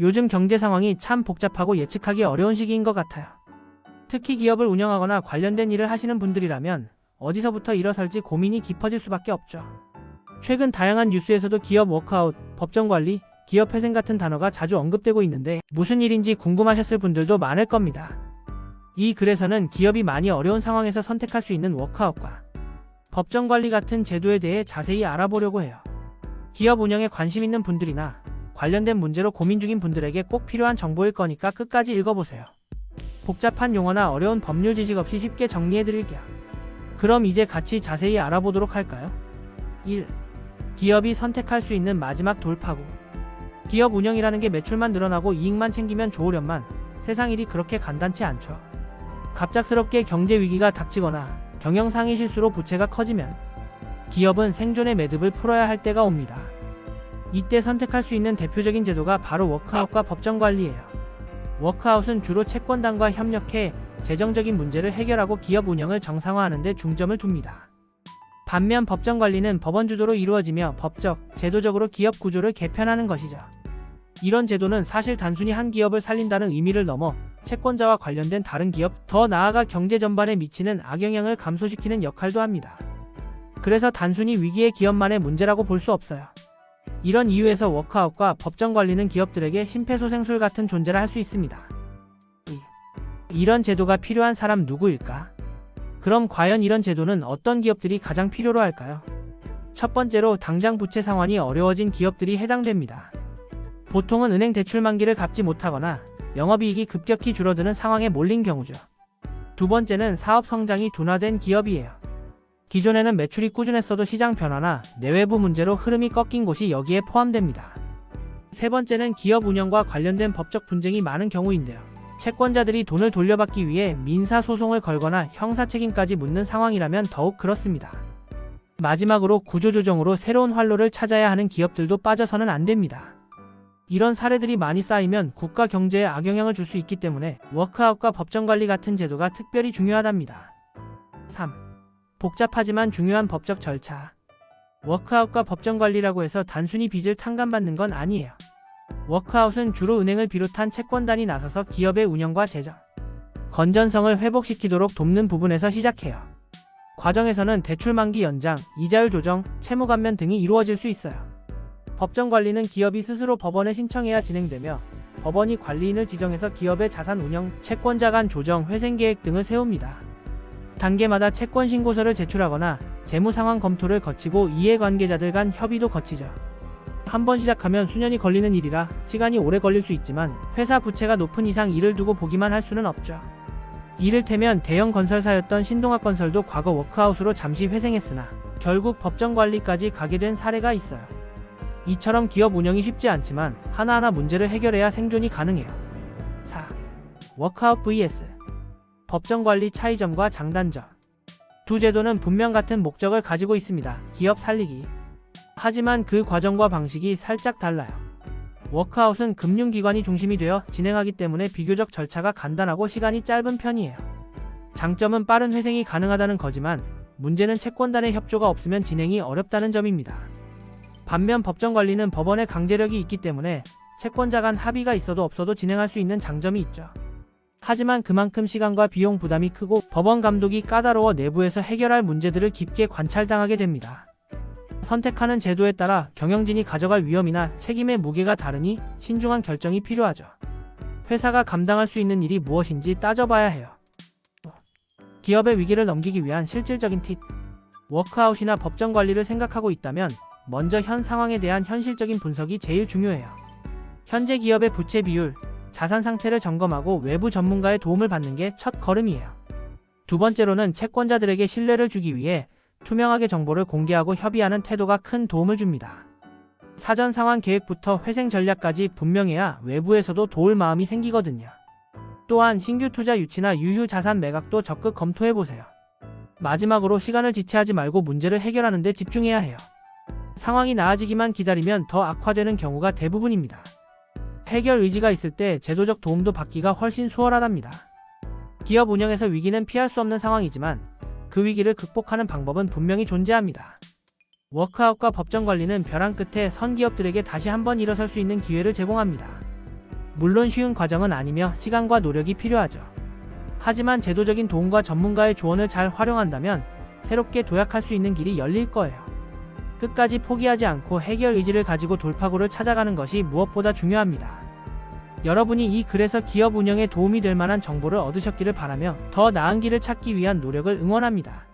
요즘 경제 상황이 참 복잡하고 예측하기 어려운 시기인 것 같아요. 특히 기업을 운영하거나 관련된 일을 하시는 분들이라면 어디서부터 일어설지 고민이 깊어질 수밖에 없죠. 최근 다양한 뉴스에서도 기업 워크아웃, 법정관리, 기업회생 같은 단어가 자주 언급되고 있는데 무슨 일인지 궁금하셨을 분들도 많을 겁니다. 이 글에서는 기업이 많이 어려운 상황에서 선택할 수 있는 워크아웃과 법정관리 같은 제도에 대해 자세히 알아보려고 해요. 기업 운영에 관심 있는 분들이나 관련된 문제로 고민 중인 분들에게 꼭 필요한 정보일 거니까 끝까지 읽어보세요. 복잡한 용어나 어려운 법률 지식 없이 쉽게 정리해드릴게요. 그럼 이제 같이 자세히 알아보도록 할까요? 1. 기업이 선택할 수 있는 마지막 돌파구. 기업 운영이라는 게 매출만 늘어나고 이익만 챙기면 좋으련만 세상 일이 그렇게 간단치 않죠. 갑작스럽게 경제 위기가 닥치거나 경영 상해 실수로 부채가 커지면 기업은 생존의 매듭을 풀어야 할 때가 옵니다. 이때 선택할 수 있는 대표적인 제도가 바로 워크아웃과 법정관리예요. 워크아웃은 주로 채권단과 협력해 재정적인 문제를 해결하고 기업 운영을 정상화하는 데 중점을 둡니다. 반면 법정관리는 법원 주도로 이루어지며 법적, 제도적으로 기업 구조를 개편하는 것이죠. 이런 제도는 사실 단순히 한 기업을 살린다는 의미를 넘어 채권자와 관련된 다른 기업, 더 나아가 경제 전반에 미치는 악영향을 감소시키는 역할도 합니다. 그래서 단순히 위기의 기업만의 문제라고 볼 수 없어요. 이런 이유에서 워크아웃과 법정관리는 기업들에게 심폐소생술 같은 존재를 할 수 있습니다. 이런 제도가 필요한 사람 누구일까? 그럼 과연 이런 제도는 어떤 기업들이 가장 필요로 할까요? 첫 번째로 당장 부채 상환이 어려워진 기업들이 해당됩니다. 보통은 은행 대출 만기를 갚지 못하거나 영업이익이 급격히 줄어드는 상황에 몰린 경우죠. 두 번째는 사업 성장이 둔화된 기업이에요. 기존에는 매출이 꾸준했어도 시장 변화나 내외부 문제로 흐름이 꺾인 곳이 여기에 포함됩니다. 세 번째는 기업 운영과 관련된 법적 분쟁이 많은 경우인데요. 채권자들이 돈을 돌려받기 위해 민사소송을 걸거나 형사책임까지 묻는 상황이라면 더욱 그렇습니다. 마지막으로 구조조정으로 새로운 활로를 찾아야 하는 기업들도 빠져서는 안 됩니다. 이런 사례들이 많이 쌓이면 국가 경제에 악영향을 줄 수 있기 때문에 워크아웃과 법정관리 같은 제도가 특별히 중요하답니다. 3. 복잡하지만 중요한 법적 절차. 워크아웃과 법정관리라고 해서 단순히 빚을 탕감받는 건 아니에요. 워크아웃은 주로 은행을 비롯한 채권단이 나서서 기업의 운영과 재정, 건전성을 회복시키도록 돕는 부분에서 시작해요. 과정에서는 대출 만기 연장, 이자율 조정, 채무 감면 등이 이루어질 수 있어요. 법정관리는 기업이 스스로 법원에 신청해야 진행되며 법원이 관리인을 지정해서 기업의 자산 운영, 채권자 간 조정, 회생 계획 등을 세웁니다. 단계마다 채권 신고서를 제출하거나 재무 상황 검토를 거치고 이해관계자들 간 협의도 거치죠. 한번 시작하면 수년이 걸리는 일이라 시간이 오래 걸릴 수 있지만 회사 부채가 높은 이상 이를 두고 보기만 할 수는 없죠. 이를테면 대형 건설사였던 신동학건설도 과거 워크아웃으로 잠시 회생했으나 결국 법정관리까지 가게 된 사례가 있어요. 이처럼 기업 운영이 쉽지 않지만 하나하나 문제를 해결해야 생존이 가능해요. 4. 워크아웃 vs 법정관리 차이점과 장단점. 두 제도는 분명 같은 목적을 가지고 있습니다. 기업 살리기. 하지만 그 과정과 방식이 살짝 달라요. 워크아웃은 금융기관이 중심이 되어 진행하기 때문에 비교적 절차가 간단하고 시간이 짧은 편이에요. 장점은 빠른 회생이 가능하다는 거지만 문제는 채권단의 협조가 없으면 진행이 어렵다는 점입니다. 반면 법정관리는 법원의 강제력이 있기 때문에 채권자 간 합의가 있어도 없어도 진행할 수 있는 장점이 있죠. 하지만 그만큼 시간과 비용 부담이 크고 법원 감독이 까다로워 내부에서 해결할 문제들을 깊게 관찰당하게 됩니다. 선택하는 제도에 따라 경영진이 가져갈 위험이나 책임의 무게가 다르니 신중한 결정이 필요하죠. 회사가 감당할 수 있는 일이 무엇인지 따져봐야 해요. 기업의 위기를 넘기기 위한 실질적인 팁. 워크아웃이나 법정관리를 생각하고 있다면 먼저 현 상황에 대한 현실적인 분석이 제일 중요해요. 현재 기업의 부채 비율, 자산 상태를 점검하고 외부 전문가의 도움을 받는 게 첫 걸음이에요. 두 번째로는 채권자들에게 신뢰를 주기 위해 투명하게 정보를 공개하고 협의하는 태도가 큰 도움을 줍니다. 사전 상환 계획부터 회생 전략까지 분명해야 외부에서도 도울 마음이 생기거든요. 또한 신규 투자 유치나 유휴 자산 매각도 적극 검토해보세요. 마지막으로 시간을 지체하지 말고 문제를 해결하는 데 집중해야 해요. 상황이 나아지기만 기다리면 더 악화되는 경우가 대부분입니다. 해결 의지가 있을 때 제도적 도움도 받기가 훨씬 수월하답니다. 기업 운영에서 위기는 피할 수 없는 상황이지만 그 위기를 극복하는 방법은 분명히 존재합니다. 워크아웃과 법정관리는 벼랑 끝에 선 기업들에게 다시 한번 일어설 수 있는 기회를 제공합니다. 물론 쉬운 과정은 아니며 시간과 노력이 필요하죠. 하지만 제도적인 도움과 전문가의 조언을 잘 활용한다면 새롭게 도약할 수 있는 길이 열릴 거예요. 끝까지 포기하지 않고 해결 의지를 가지고 돌파구를 찾아가는 것이 무엇보다 중요합니다. 여러분이 이 글에서 기업 운영에 도움이 될 만한 정보를 얻으셨기를 바라며 더 나은 길을 찾기 위한 노력을 응원합니다.